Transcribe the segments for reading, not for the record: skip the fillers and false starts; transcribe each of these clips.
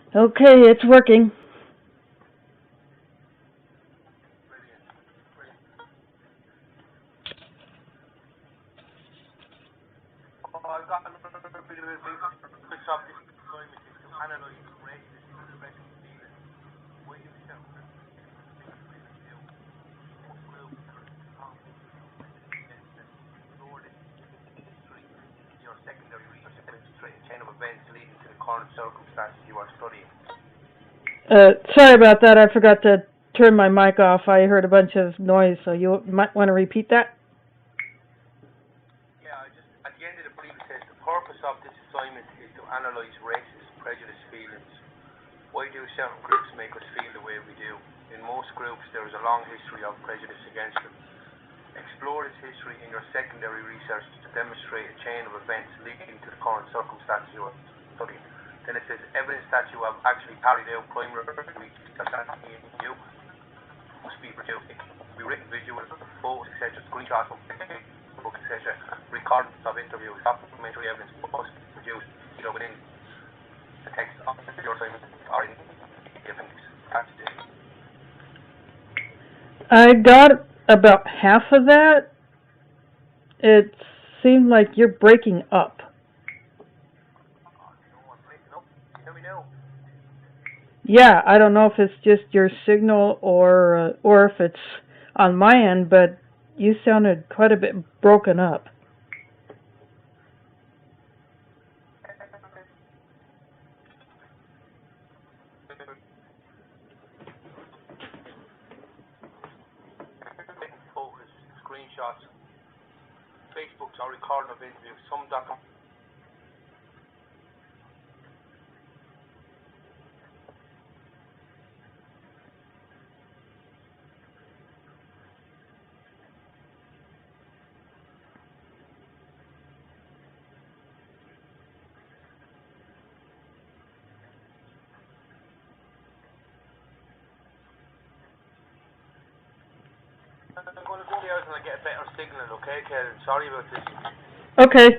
Okay, it's working. Brilliant. Brilliant. I've got another bit of a big quick up this assignment is to analyse racist expression feelings. Why do certain groups make us feel as they do? In most groups, there is a strong history of prejudice against them. Explore this history in your secondary research and demonstrate a chain of events leading to the current circumstances you are studying. Sorry about that. I forgot to turn my mic off. I heard a bunch of noise, so you might want to repeat that. Yeah, at the end of the brief it says the purpose of this assignment is to analyse racist prejudice feelings. Why do certain groups make us feel the way we do? In most groups there is a long history of prejudice against them. Explore this history in your secondary research to demonstrate a chain of events leading to the current circumstances you are studying. Then it says evidence that you have actually carried out primary research in you must be produced. It can be written, visual, photos, etc., screenshots from Facebook, etc., recordings of interviews, documentary evidence must be produced either within the text of your assignment or in the appendix. That's it. I got about half of that. It seemed like you're breaking up. No, I'm breaking up. Can you hear me now? Yeah, I don't know if it's just your signal or if it's on my end, but you sounded quite a bit broken up. Photos, screenshots, Facebooks or recording of interviews, some documents. I'm going to go there and I get a better signal, okay, Kevin? Sorry about this. Okay.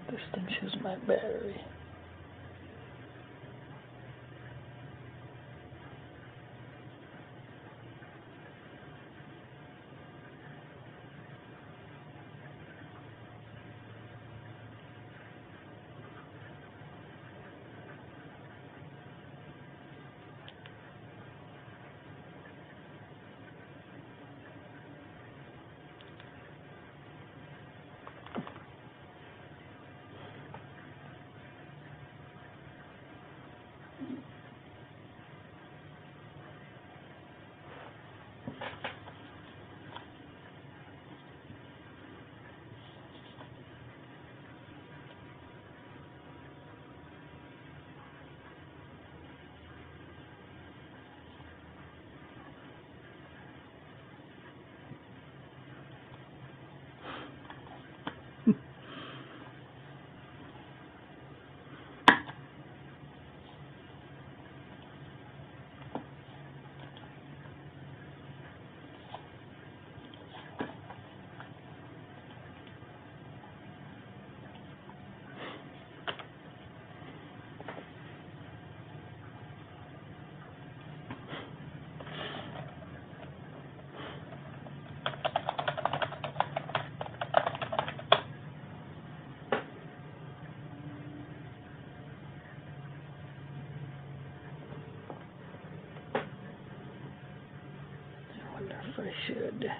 This thing my battery. should.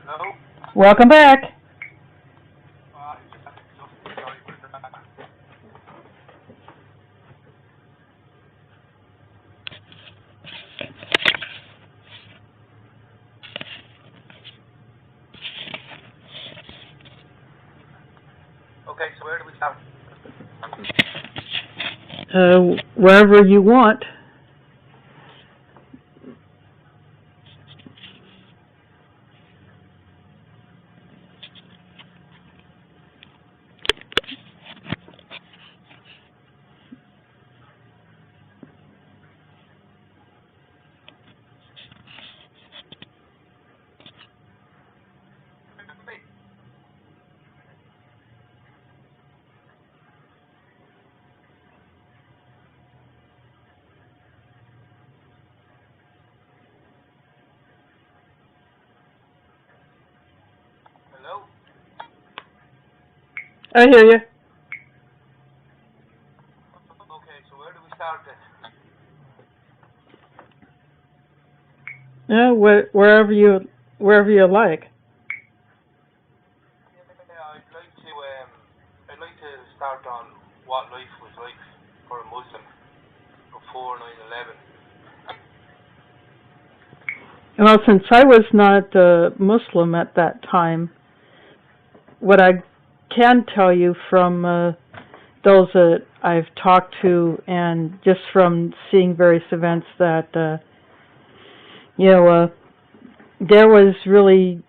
Hello? Welcome back. Sorry about that. Okay, so where do we start? Wherever you want. Hello? I hear you. Okay, so where do we start then? Yeah, wherever you like. Yeah, I'd like to start on what life was like for a Muslim before 9/11. Well, since I was not Muslim at that time, what I can tell you from those that I've talked to and just from seeing various events that, there was really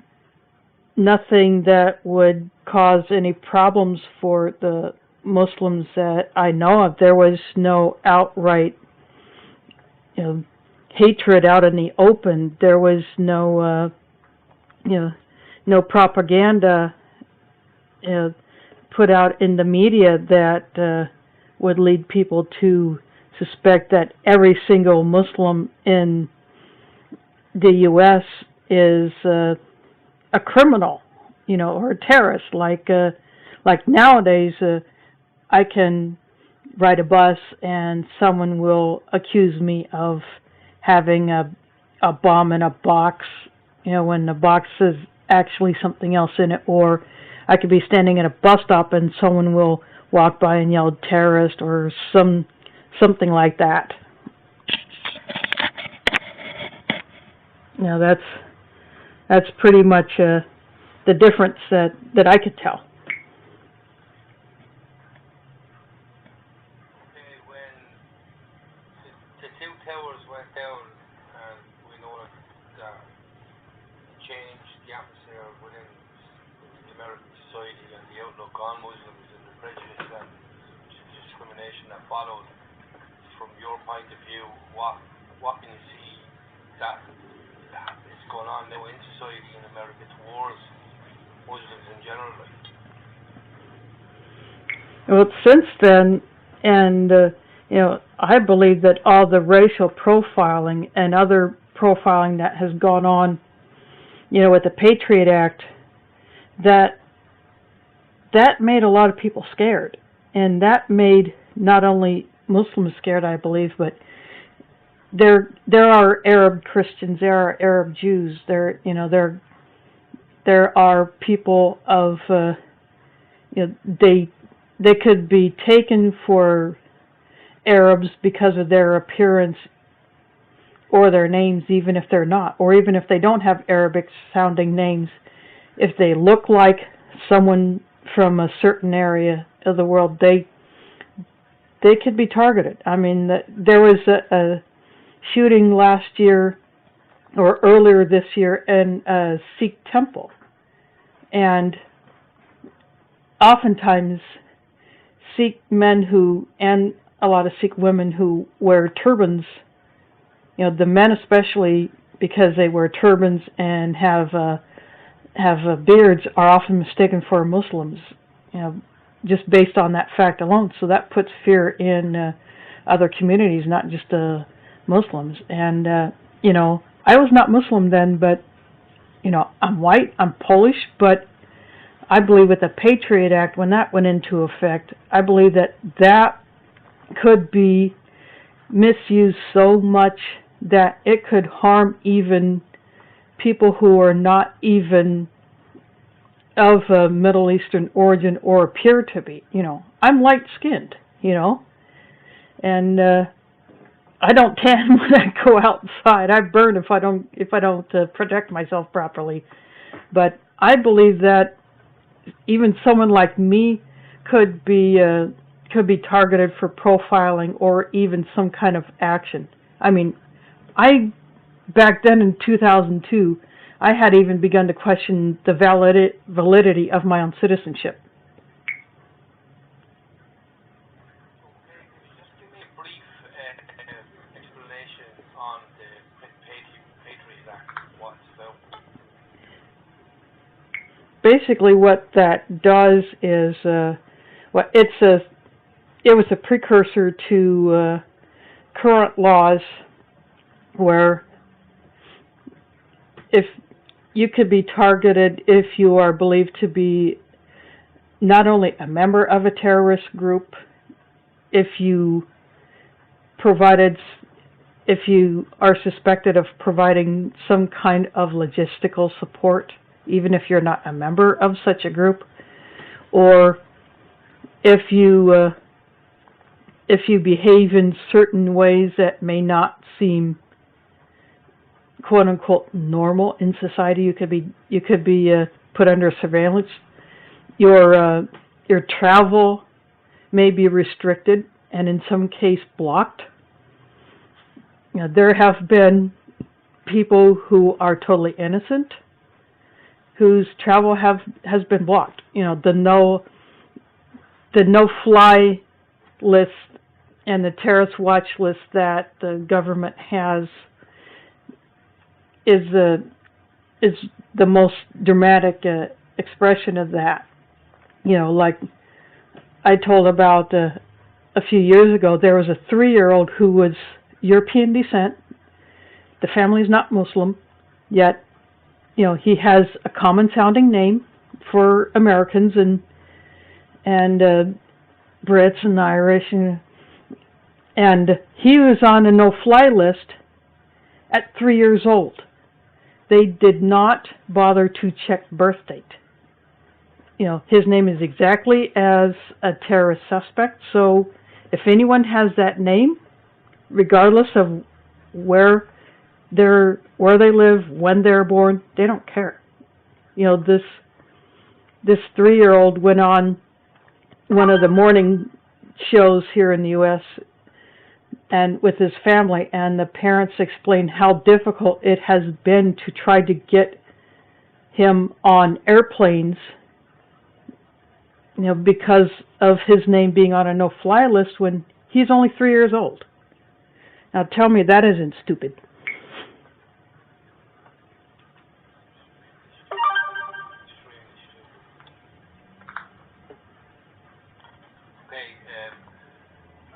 nothing that would cause any problems for the Muslims that I know of. There was no outright, hatred out in the open. There was no, no propaganda put out in the media that would lead people to suspect that every single Muslim in the U.S. is a criminal, or a terrorist. Like nowadays, I can ride a bus and someone will accuse me of having a bomb in a box, when the box is actually something else in it. Or I could be standing at a bus stop and someone will walk by and yell terrorist or something like that. That's pretty much the difference that I could tell. Okay, when the two towers went down, and we know that it changed the atmosphere within the American society and the outlook on Muslims and the prejudice and discrimination that followed. From your point of view, what can you see that is going on now in society in America towards Muslims in general? Well, since then, and I believe that all the racial profiling and other profiling that has gone on, with the Patriot Act, that made a lot of people scared, and that made not only Muslims scared, I believe, but there are Arab Christians, there are Arab Jews, there are people of they could be taken for Arabs because of their appearance or their names, even if they're not, or even if they don't have Arabic sounding names. If they look like someone from a certain area of the world, they could be targeted. I mean, there was a shooting last year or earlier this year in a Sikh temple, and oftentimes Sikh men and a lot of Sikh women who wear turbans, the men especially, because they wear turbans and have beards, are often mistaken for Muslims, just based on that fact alone. So that puts fear in other communities, not just Muslims. And I was not Muslim then, but I'm white, I'm Polish, but I believe with the Patriot Act, when that went into effect, I believe that could be misused so much that it could harm even people who are not even of a Middle Eastern origin or appear to be. I'm light-skinned, and I don't tan when I go outside. I burn if I don't protect myself properly. But I believe that even someone like me could be targeted for profiling or even some kind of action. I mean, back then in 2002, I had even begun to question the validity of my own citizenship. Okay, can you just give me a brief explanation on the Patriot Act, what it's about? Basically, what that does is, it was a precursor to current laws where if you could be targeted if you are believed to be not only a member of a terrorist group, if you are suspected of providing some kind of logistical support, even if you're not a member of such a group, or if you behave in certain ways that may not seem quote unquote normal in society, you could be put under surveillance. Your travel may be restricted and in some case blocked. There have been people who are totally innocent whose travel has been blocked. The no-fly list and the terrorist watch list that the government has is the most dramatic expression of that. Like I told about a few years ago, there was a 3-year-old who was European descent. The family's not Muslim, yet he has a common sounding name for Americans and Brits and Irish, and he was on a no-fly list at 3 years old. They did not bother to check birth date. His name is exactly as a terrorist suspect, so if anyone has that name, regardless of where they live, when they're born, they don't care. This 3-year-old went on one of the morning shows here in the U.S. and with his family, and the parents explained how difficult it has been to try to get him on airplanes, because of his name being on a no-fly list when he's only 3 years old. Now tell me that isn't stupid.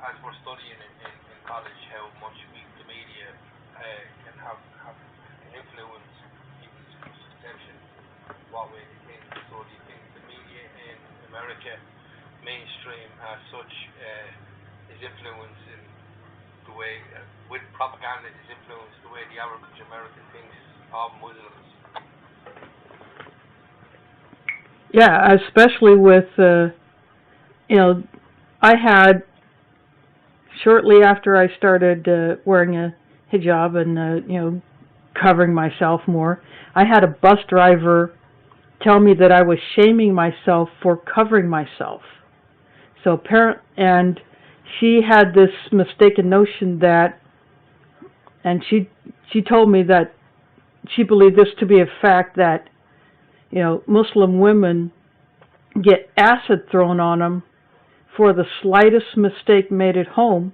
As we're studying in college how much the media can influence people's perception, what way they think. So do you think the media in America, mainstream as such, is influencing the way, with propaganda, is influencing the way the average American thinks of Muslims? Yeah, especially with, I had shortly after I started wearing a hijab and covering myself more, I had a bus driver tell me that I was shaming myself for covering myself. So and she had this mistaken notion that, and she told me that she believed this to be a fact, that Muslim women get acid thrown on them for the slightest mistake made at home.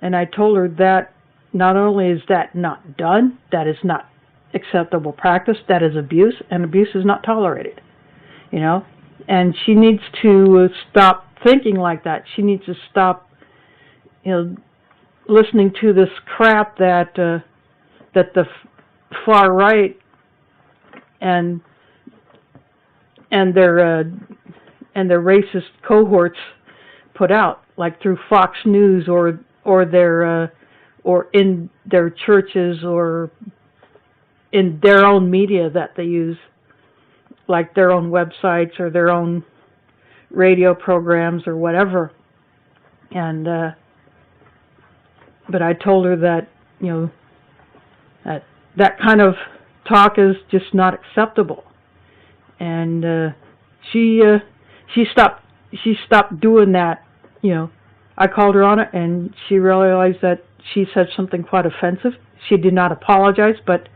And I told her that not only is that not done, that is not acceptable practice, that is abuse, and abuse is not tolerated. And she needs to stop thinking like that. She needs to stop listening to this crap that the far right and their racist cohorts put out, like through Fox News or in their churches or in their own media that they use, like their own websites or their own radio programs or whatever. And but I told her that that kind of talk is just not acceptable, and she stopped doing that. I called her on it, and she realized that she said something quite offensive. She did not apologize, but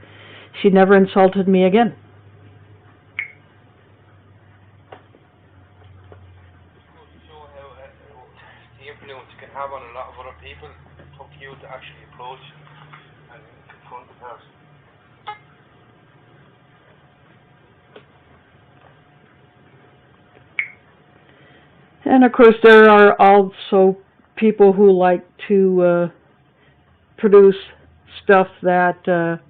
she never insulted me again. So how the influence can have on a lot of other people, it's up to you to actually approach and confront the person. And of course, there are also people who like to produce stuff that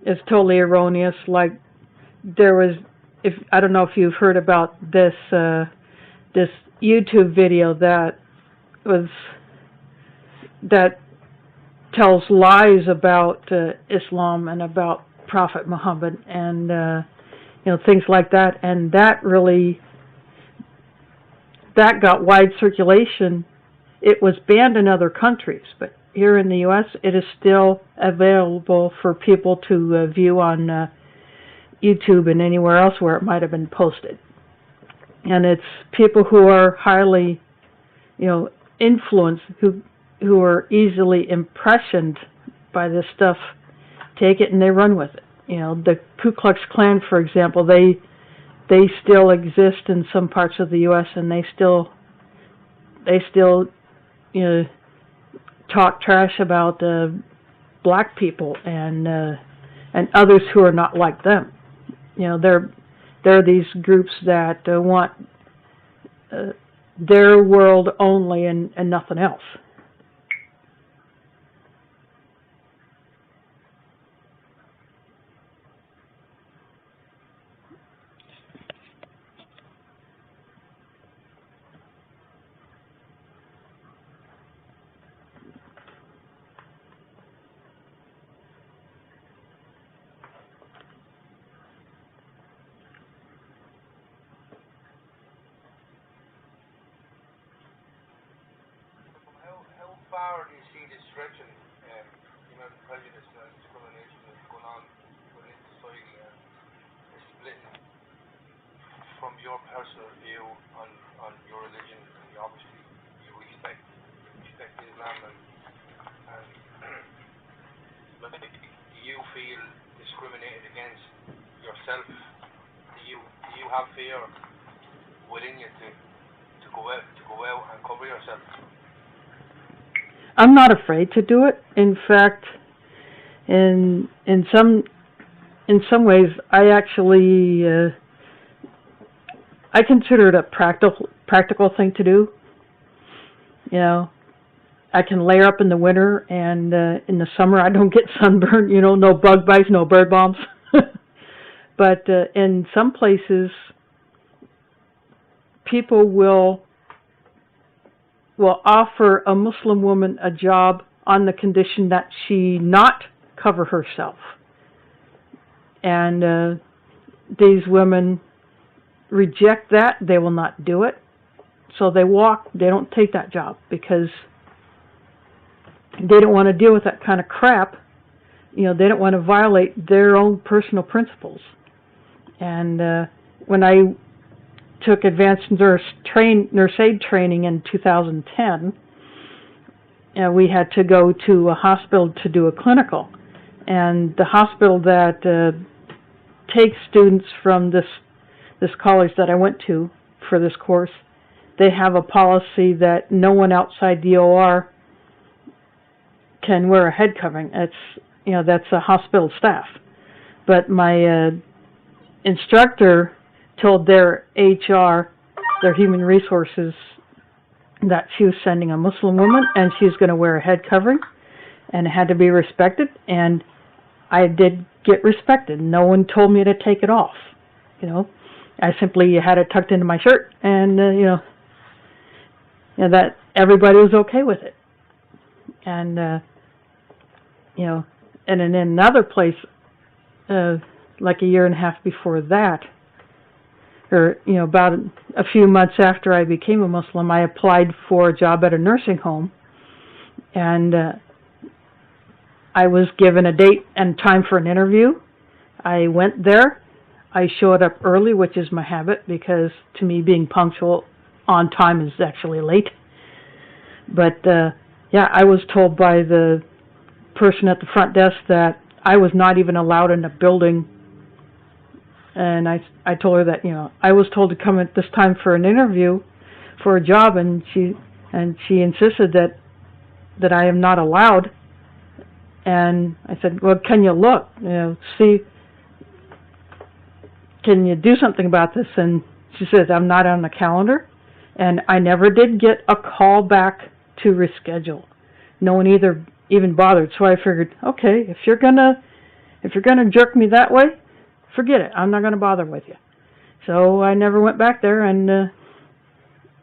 is totally erroneous. Like there was, I don't know if you've heard about this this YouTube video that tells lies about Islam and about Prophet Muhammad and things like that, and that got wide circulation. It was banned in other countries, but here in the U.S. it is still available for people to view on YouTube and anywhere else where it might have been posted. And it's people who are highly, influenced, who are easily impressioned by this stuff, take it and they run with it. The Ku Klux Klan, for example, they still exist in some parts of the U.S. and they still talk trash about black people and others who are not like them. There are these groups that want their world only and nothing else. How far do you see this stretching? The prejudice and discrimination that's going on within society and the splitting from your personal view on your religion. And you respect Islam and do you feel discriminated against yourself? Do you have fear within you to go out and cover yourself? I'm not afraid to do it. In fact, in some ways, I actually I consider it a practical thing to do. I can layer up in the winter, and in the summer I don't get sunburned. No bug bites, no bird bombs. But in some places, people will offer a Muslim woman a job on the condition that she not cover herself. And these women reject that. They will not do it. So they don't take that job because they don't want to deal with that kind of crap. They don't want to violate their own personal principles. And when I took advanced nurse aid training in 2010, we had to go to a hospital to do a clinical. And the hospital that takes students from this college that I went to for this course, they have a policy that no one outside the OR can wear a head covering. That's a hospital staff. But my instructor told their HR, their human resources, that she was sending a Muslim woman and she was going to wear a head covering and it had to be respected, and I did get respected. No one told me to take it off. I simply had it tucked into my shirt, and that everybody was okay with it. And and in another place, like a year and a half before that, or about a few months after I became a Muslim, I applied for a job at a nursing home, and I was given a date and time for an interview. I went there. I showed up early, which is my habit, because to me being punctual on time is actually late. But I was told by the person at the front desk that I was not even allowed in the building. And I told her that I was told to come at this time for an interview for a job, and she insisted that I am not allowed. And I said, well, can you look, see, can you do something about this? And she says, I'm not on the calendar. And I never did get a call back to reschedule. No one even bothered. So I figured, okay, if you're gonna jerk me that way, forget it. I'm not gonna bother with you. So I never went back there. And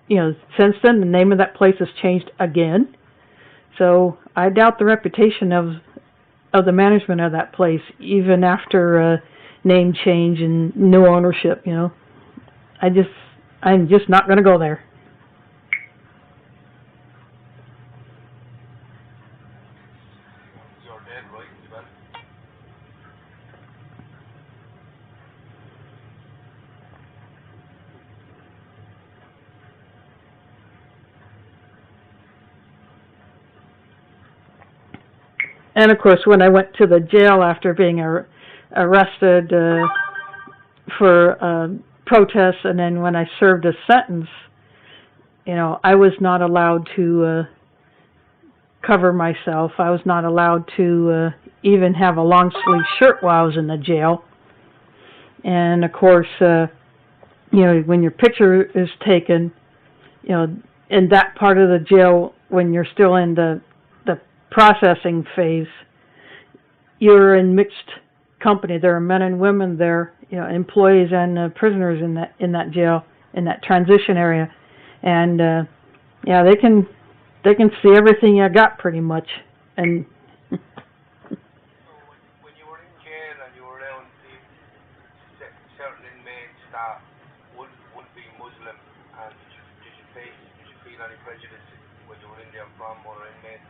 since then the name of that place has changed again. So I doubt the reputation of the management of that place, even after name change and new ownership. I'm just not going to go there. You're dead right as well. And of course, when I went to the jail after being arrested for protests, and then when I served a sentence, I was not allowed to cover myself. I was not allowed to even have a long sleeve shirt while I was in the jail. And of course, when your picture is taken, in that part of the jail, when you're still in the processing phase, you're in mixed company. There are men and women there, employees and prisoners in that jail, in that transition area, and they can see everything you got pretty much. And So when you were in jail and you were around certain inmates that would be Muslim, and did you feel any prejudice when you were in there from other inmates?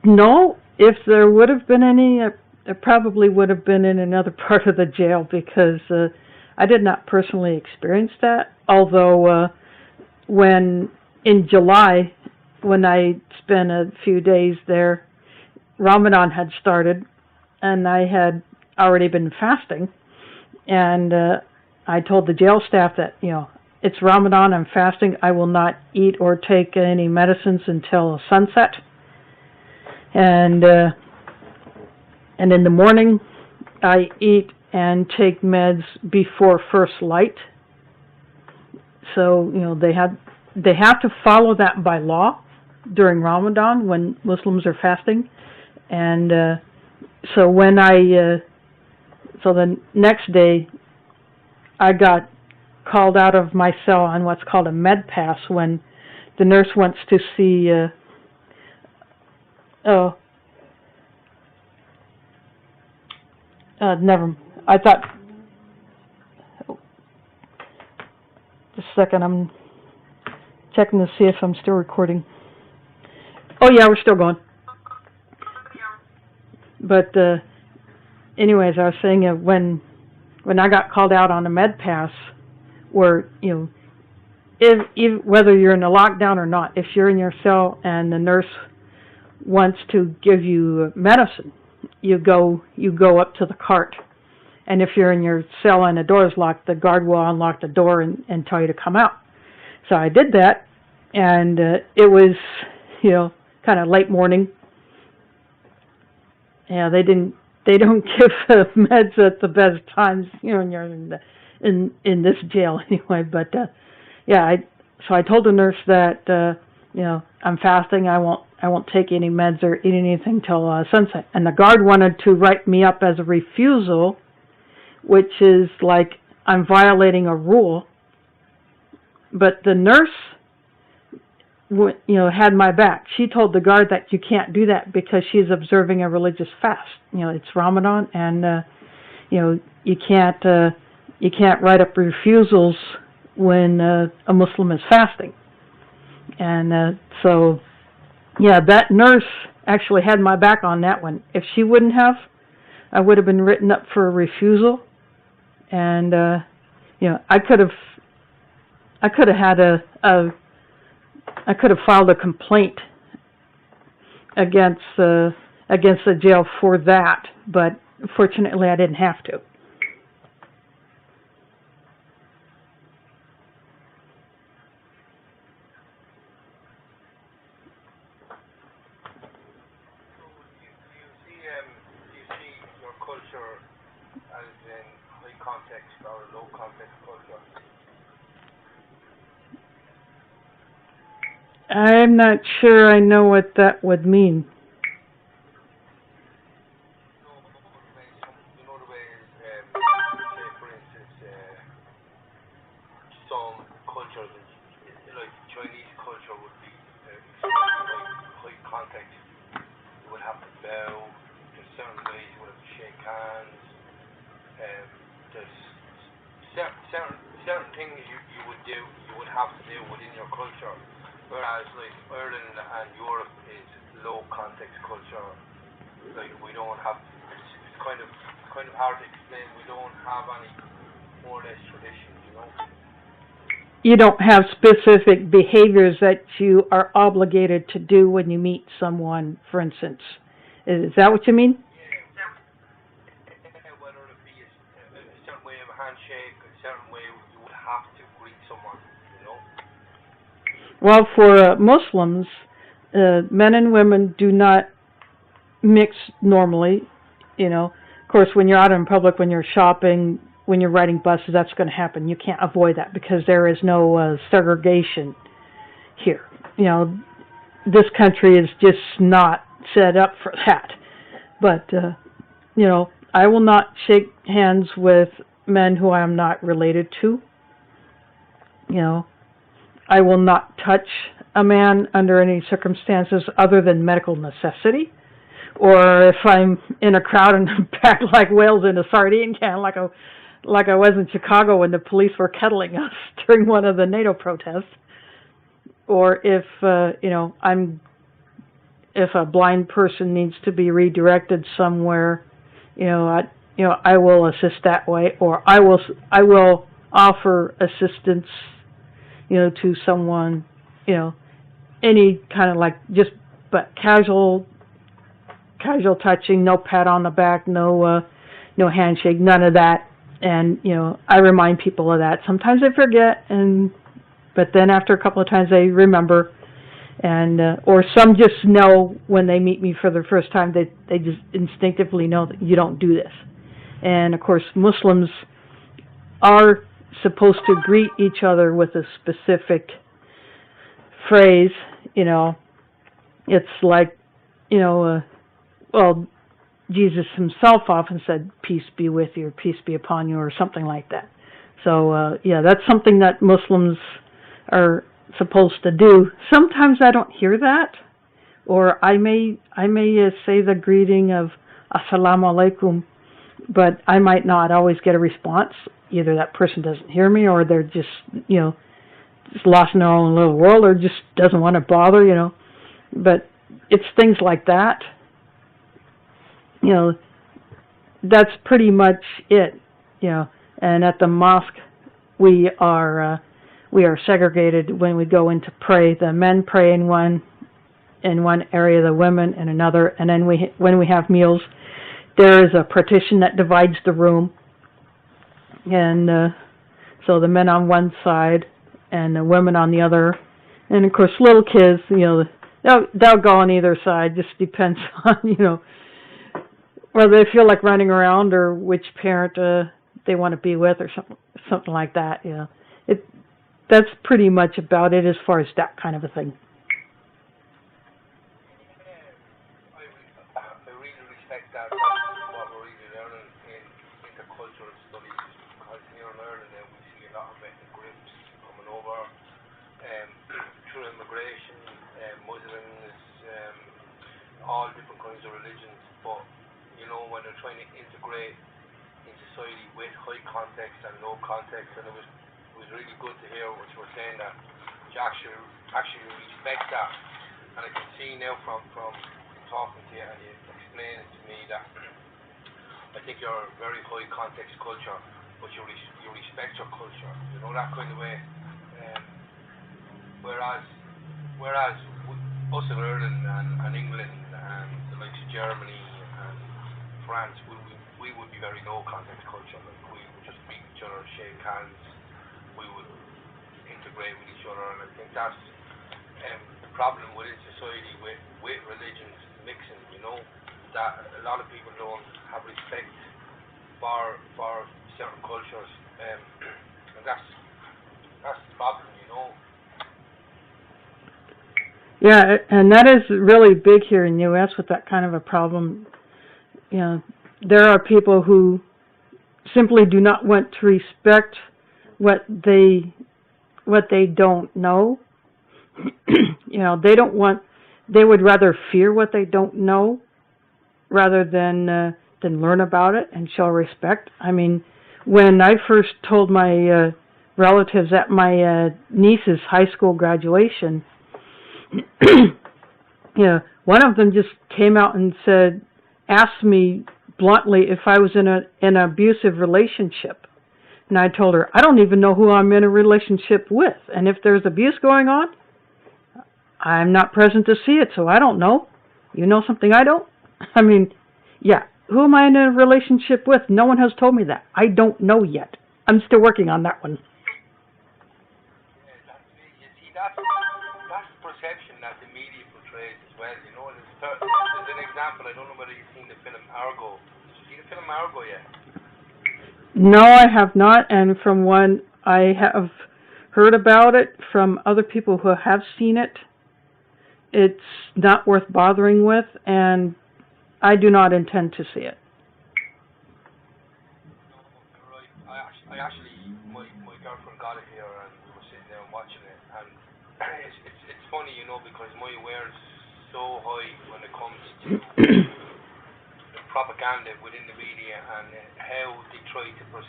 No. If there would have been any, it probably would have been in another part of the jail, because I did not personally experience that. Although when in July, when I spent a few days there, Ramadan had started, and I had already been fasting, and I told the jail staff that it's Ramadan, I'm fasting, I will not eat or take any medicines until sunset. And in the morning, I eat and take meds before first light. So they have to follow that by law during Ramadan when Muslims are fasting. And so when so the next day, I got called out of my cell on what's called a med pass, when the nurse wants to see. Never. I thought. Just a second, I'm checking to see if I'm still recording. Oh yeah, we're still going. But anyways, I was saying when I got called out on a med pass, where if whether you're in a lockdown or not, if you're in your cell and the nurse wants to give you medicine, you go up to the cart. And if you're in your cell and the door is locked, the guard will unlock the door and tell you to come out. So I did that, and it was, kind of late morning. Yeah, they don't give meds at the best times, when you're in this jail anyway. But so I told the nurse that I'm fasting. I won't take any meds or eat anything till sunset. And the guard wanted to write me up as a refusal, which is like I'm violating a rule. But the nurse, had my back. She told the guard that you can't do that because she's observing a religious fast. It's Ramadan, and you can't write up refusals when a Muslim is fasting. And so that nurse actually had my back on that one. If she wouldn't have, I would have been written up for a refusal, and I could have filed a complaint against the jail for that, but fortunately I didn't have to. Do you see your culture as in high context or low context culture? I'm not sure I know what that would mean. The way is, say for instance, some cultures, like Chinese culture would be high context. You would have to bow. There's certain ways you would have to shake hands. There's certain things you would have to do within your culture. Whereas like Ireland and Europe is low context culture. Like we don't have, it's kind of hard to explain. We don't have any more or less traditions, You don't have specific behaviors that you are obligated to do when you meet someone, for instance. Is that what you mean? Yeah, whether it be a certain way of a handshake, a certain way you would have to greet someone, Well, for Muslims, men and women do not mix normally. Of course, when you're out in public, when you're shopping, when you're riding buses, that's going to happen. You can't avoid that because there is no segregation here. This country is just not set up for that. But, I will not shake hands with men who I am not related to. I will not touch a man under any circumstances other than medical necessity. Or if I'm in a crowd and I'm packed like whales in a sardine can, like I was in Chicago when the police were kettling us during one of the NATO protests. Or if if a blind person needs to be redirected somewhere, I will assist that way, or I will offer assistance, to someone, any kind of but casual touching, no pat on the back, no handshake, none of that. And I remind people of that. Sometimes they forget, but then after a couple of times they remember, and or some just know when they meet me for the first time, they just instinctively know that you don't do this. And of course, Muslims are supposed to greet each other with a specific phrase. It's like, Jesus himself often said, "Peace be with you," or "Peace be upon you," or something like that. So, that's something that Muslims are supposed to do. Sometimes I don't hear that, or I may say the greeting of "Assalamu alaikum," but I might not always get a response. either that person doesn't hear me, or they're just, just lost in their own little world, or just doesn't want to bother, But it's things like that, that's pretty much it, And at the mosque, we are segregated when we go in to pray. The men pray in one area, the women in another, and then when we have meals, there is a partition that divides the room, and so the men on one side and the women on the other, and of course little kids, they'll go on either side. Just depends on whether they feel like running around or which parent they want to be with, or something like that. That's pretty much about it as far as that kind of a thing. I really respect that. That's what we're really learning in intercultural studies. Because here in Ireland now we see a lot of ethnic groups coming over through immigration, Muslims, all different kinds of religions. But when they're trying to integrate in society with high context and low context, and it was really good to hear what you were saying, that you actually respect that. And I can see now from talking to you and you explaining to me that I think you're a very high context culture, but you respect your culture, that kind of way. Whereas us in Ireland and England and the likes of Germany and France, we would be very low context culture. Like, we would just meet each other, shake hands, we would integrate with each other, and I think that's the problem within society with religions mixing, that a lot of people don't have respect for certain cultures, and that's the problem, Yeah, and that is really big here in the U.S. with that kind of a problem. There are people who simply do not want to respect what they don't know. They would rather fear what they don't know rather than learn about it and show respect. I mean, when I first told my relatives at my niece's high school graduation, one of them just came out and asked me bluntly if I was in an abusive relationship. And I told her, I don't even know who I'm in a relationship with. And if there's abuse going on, I'm not present to see it, so I don't know. You know something I don't? I mean, who am I in a relationship with? No one has told me that. I don't know yet. I'm still working on that one. That's the perception that the media portrays as well. There's an example. I don't know whether you've seen the film Argo. Did you see the film Argo yet? No, I have not, and from one I have heard about it from other people who have seen it, it's not worth bothering with, and I do not intend to see it. No, you're right. I actually, my girlfriend got it here, and we were sitting there and watching it, and it's funny, because my awareness is so high when it comes to the propaganda within the media and how they try to put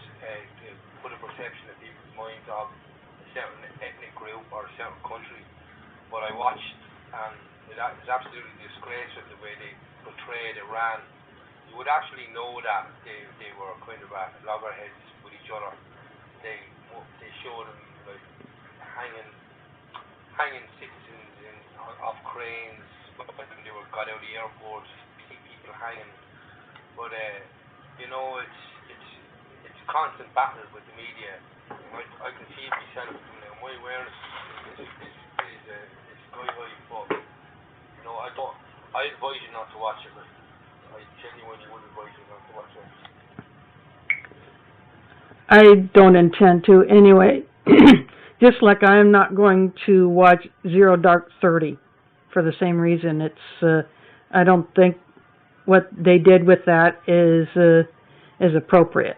a perception in people's minds of a certain ethnic group or a certain country. But I watched, and it is absolutely disgraceful the way they portrayed Iran. You would actually know that they were kind of at loggerheads with each other. They showed them like hanging citizens off cranes when they got out of the airports, people hanging. But it's constant battle with the media. I can see it myself. My awareness is sky high, but I advise you not to watch it. I genuinely would advise you not to watch it. I don't intend to anyway. Just like I am not going to watch Zero Dark 30 for the same reason. It's I don't think what they did with that is appropriate.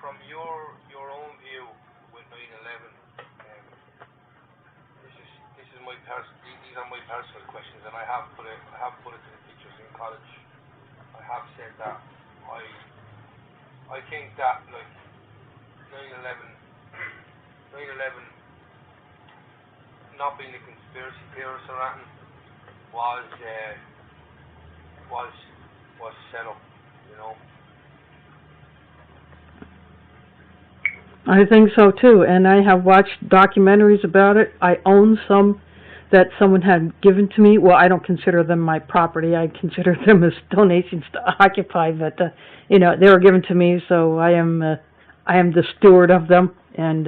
From your own view with 9/11, these are my personal questions, and I have put it to the teachers in college. I have said that I think that like 9/11 not being a conspiracy theorist or anything was set up, you know. I think so too, and I have watched documentaries about it. I own some that someone had given to me. Well, I don't consider them my property. I consider them as donations to Occupy, but you know, they were given to me, so I am the steward of them. And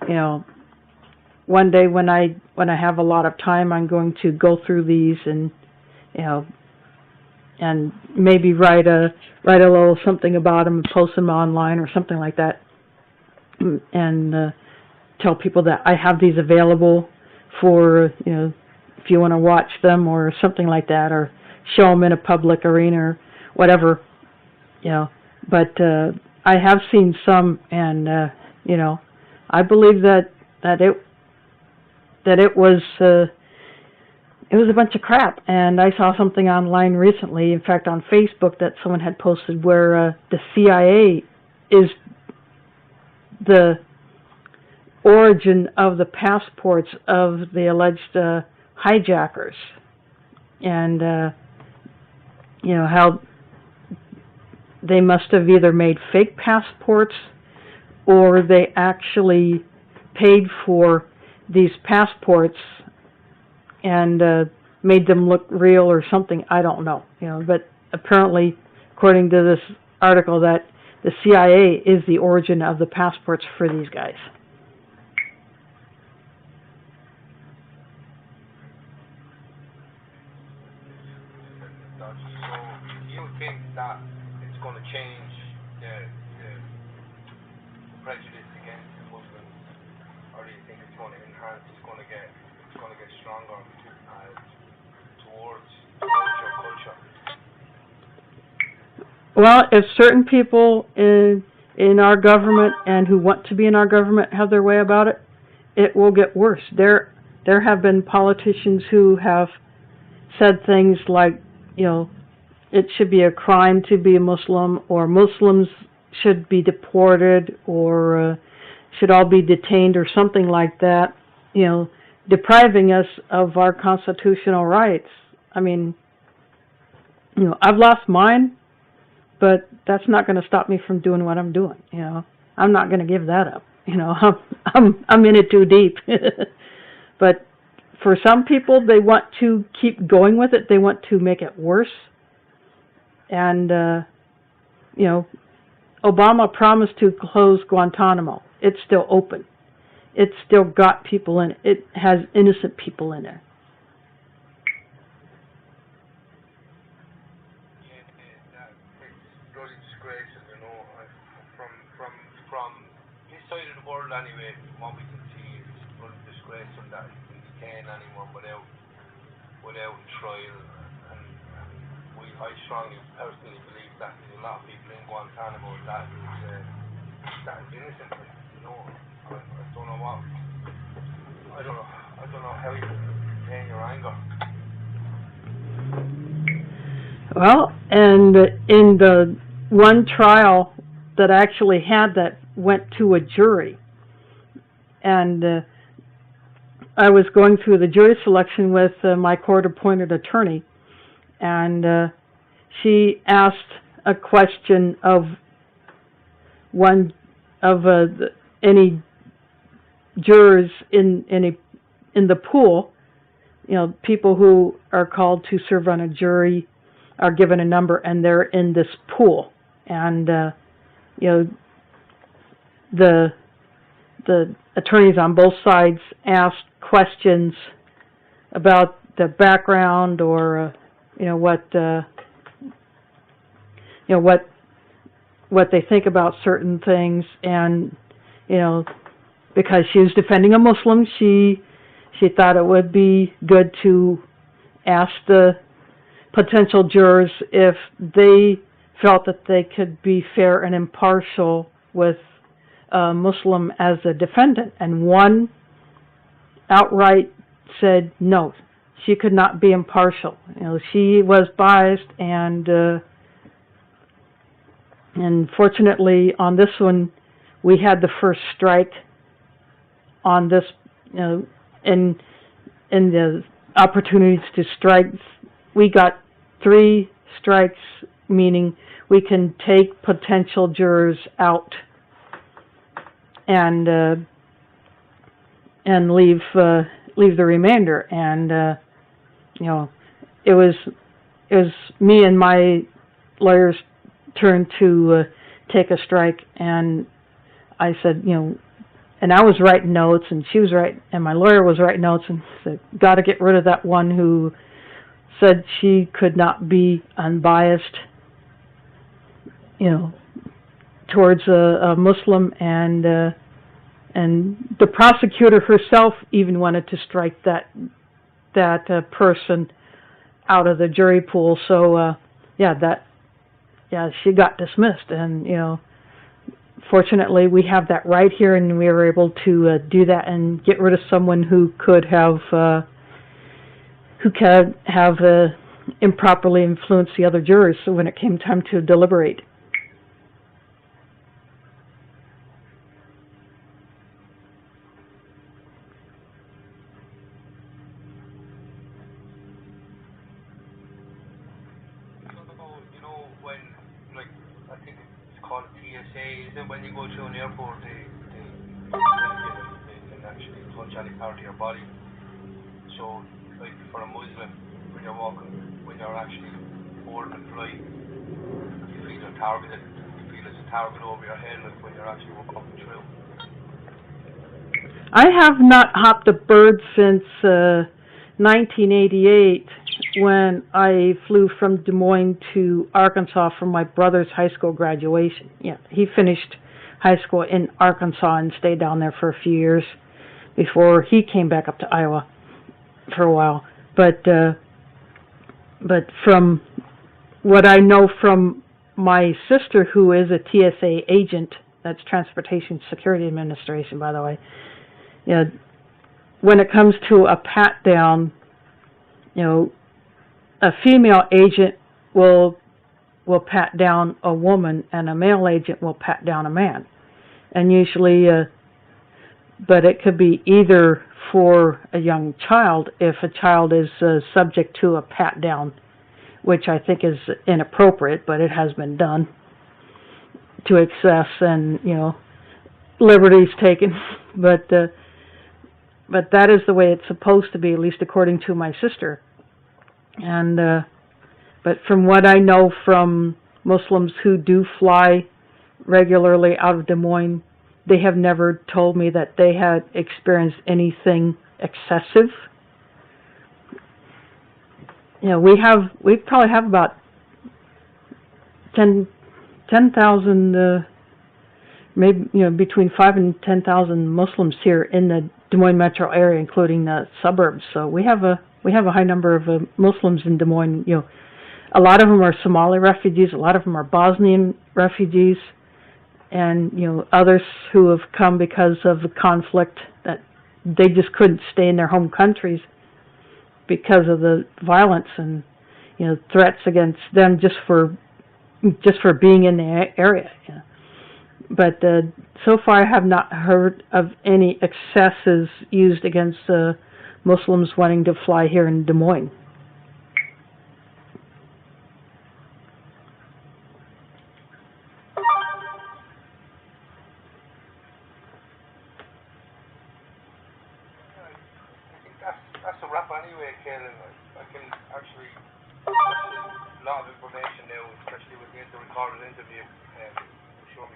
you know, one day when I have a lot of time, I'm going to go through these and you know, and maybe write a little something about them and post them online or something like that. And tell people that I have these available for, you know, if you want to watch them or something like that, or show them in a public arena or whatever, you know. But I have seen some, and you know, I believe that it was a bunch of crap. And I saw something online recently, in fact on Facebook, that someone had posted where the CIA is the origin of the passports of the alleged hijackers, and you know, how they must have either made fake passports or they actually paid for these passports and made them look real or something. I don't know, you know, but apparently, according to this article, that the CIA is the origin of the passports for these guys. So, do you think that it's going to change the prejudice against Muslims, or do you think it's going to enhance? It's going to get stronger towards your culture? Well, if certain people in our government and who want to be in our government have their way about it, it will get worse. There have been politicians who have said things like, you know, it should be a crime to be a Muslim, or Muslims should be deported, or should all be detained, or something like that, you know, depriving us of our constitutional rights. I mean, you know, I've lost mine, but that's not going to stop me from doing what I'm doing. You know, I'm not going to give that up. You know, I'm in it too deep. But for some people, they want to keep going with it. They want to make it worse. And you know, Obama promised to close Guantanamo. It's still open. It's still got people in it. It has innocent people in there. Side of the world anyway, what we can see is bloody disgraceful that you can detain anyone without trial, and I strongly personally believe that there's a lot of people in Guantanamo that is innocent, you know. I don't know how you can contain your anger. Well, and in the one trial that I actually had that went to a jury, and I was going through the jury selection with my court-appointed attorney, and she asked a question of one of any jurors in the pool. You know, people who are called to serve on a jury are given a number, and they're in this pool, and you know, the attorneys on both sides asked questions about the background, or you know, what they think about certain things. And you know, because she was defending a Muslim, she thought it would be good to ask the potential jurors if they felt that they could be fair and impartial with a Muslim as a defendant. And one outright said no, she could not be impartial. She was biased, and fortunately on this one, we had the first strike on this, in the opportunities to strike. We got 3 strikes, meaning we can take potential jurors out and leave the remainder. And it was me and my lawyer's turn to take a strike, and I said, and I was writing notes, and she was writing, and my lawyer was writing notes, and said, got to get rid of that one who said she could not be unbiased, towards a Muslim, and the prosecutor herself even wanted to strike that person out of the jury pool. So she got dismissed, and fortunately we have that right here, and we were able to do that and get rid of someone who could have improperly influenced the other jurors. So when it came time to deliberate. When, like, I think it's called TSA, is it when you go to an airport, they can actually touch any part of your body. So, like, for a Muslim, when you're actually boarding a flight, you feel you're targeted, you feel it's a target over your head, like when you're actually walking through. I have not hopped a bird since 1988, when I flew from Des Moines to Arkansas for my brother's high school graduation. Yeah, he finished high school in Arkansas and stayed down there for a few years before he came back up to Iowa for a while. But from what I know from my sister, who is a TSA agent, that's Transportation Security Administration, by the way, when it comes to a pat down, a female agent will pat down a woman, and a male agent will pat down a man. And usually, but it could be either for a young child, if a child is subject to a pat down, which I think is inappropriate, but it has been done to excess, and liberties taken. But that is the way it's supposed to be, at least according to my sister. And but from what I know from Muslims who do fly regularly out of Des Moines, they have never told me that they had experienced anything excessive. We probably have about 10,000, maybe between 5,000 and 10,000 Muslims here in the Des Moines metro area, including the suburbs. So we have a high number of Muslims in Des Moines. A lot of them are Somali refugees, a lot of them are Bosnian refugees, and others who have come because of the conflict, that they just couldn't stay in their home countries because of the violence and threats against them just for being in the area. But so far I have not heard of any excesses used against Muslims wanting to fly here in Des Moines. That's a wrap anyway, Kaylin. I can actually, that's a lot of information now, especially with the recorded interview. I'm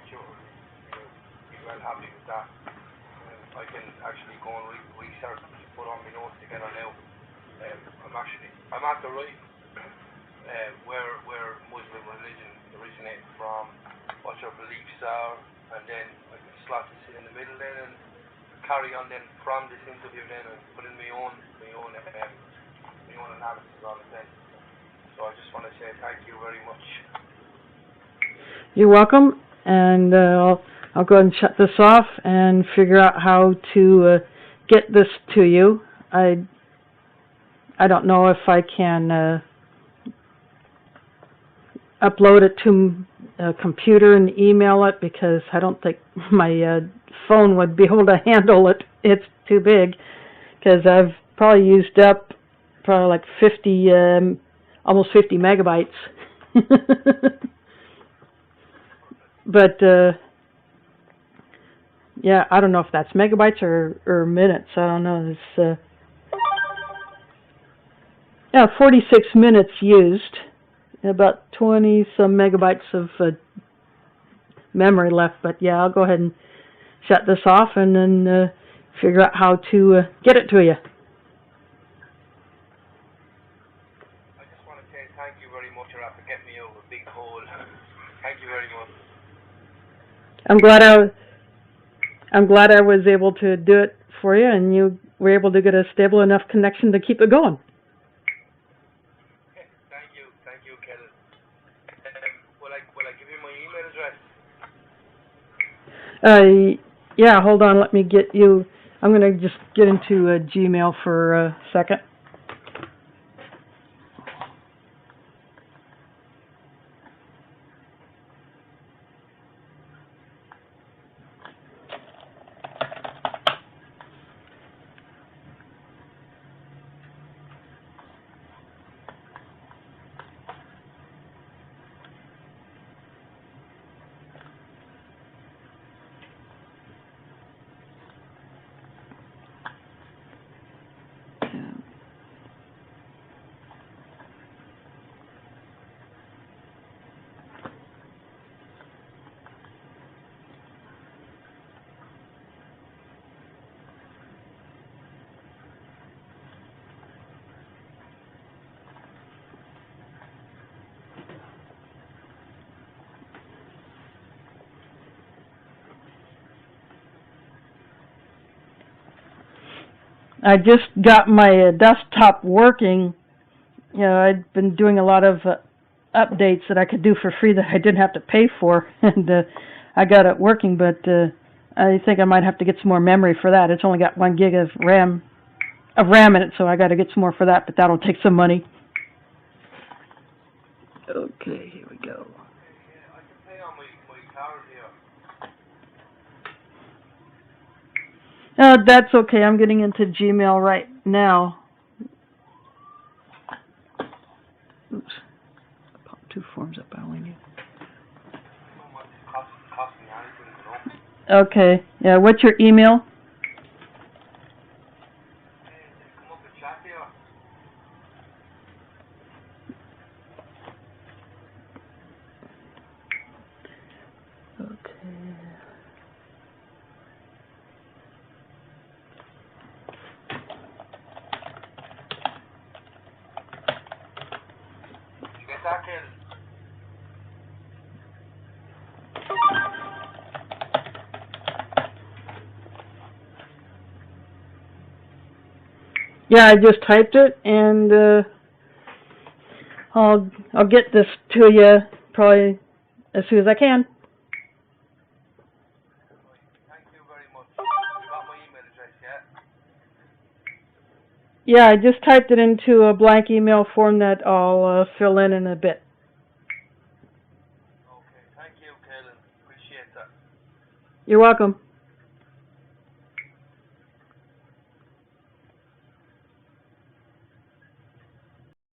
sure you're well happy with that. I can actually go and research, put on my notes together now. I'm at the right where Muslim religion originated from, what your beliefs are, and then I can slot this in the middle then and carry on then from this interview then and put in my own analysis on it then. So I just want to say thank you very much. You're welcome, and I'll go ahead and shut this off and figure out how to get this to you. I I don't know if I can upload it to a computer and email it, because I don't think my phone would be able to handle it. It's too big, because I've probably used up like 50, almost 50 megabytes. But yeah, I don't know if that's megabytes or minutes. I don't know. It's yeah, 46 minutes used, about 20 some megabytes of memory left. But yeah, I'll go ahead and shut this off and then figure out how to get it to you. I just want to say thank you very much for getting me out of a big hole. Thank you very much. I'm glad I was able to do it for you, and you were able to get a stable enough connection to keep it going. Thank you, Kellen. Will I give you my email address? Yeah, hold on, let me get you. I'm going to just get into Gmail for a second. I just got my desktop working. You know, I'd been doing a lot of updates that I could do for free that I didn't have to pay for, and I got it working, but I think I might have to get some more memory for that. It's only got 1 gig of RAM in it, so I got to get some more for that, but that'll take some money. Okay, here we go. Yeah, I can pay on my card here. That's okay. I'm getting into Gmail right now. Oops. Pop 2 forms up. I only need. Cost me anything, you know. Okay. Yeah. What's your email? Come up and chat here. Okay. You get that, Kellen? Yeah, I just typed it, and I'll get this to you probably as soon as I can. Thank you very much. You got my email address, yeah? Yeah, I just typed it into a blank email form that I'll fill in a bit. Okay, thank you, Kellen. Appreciate that. You're welcome.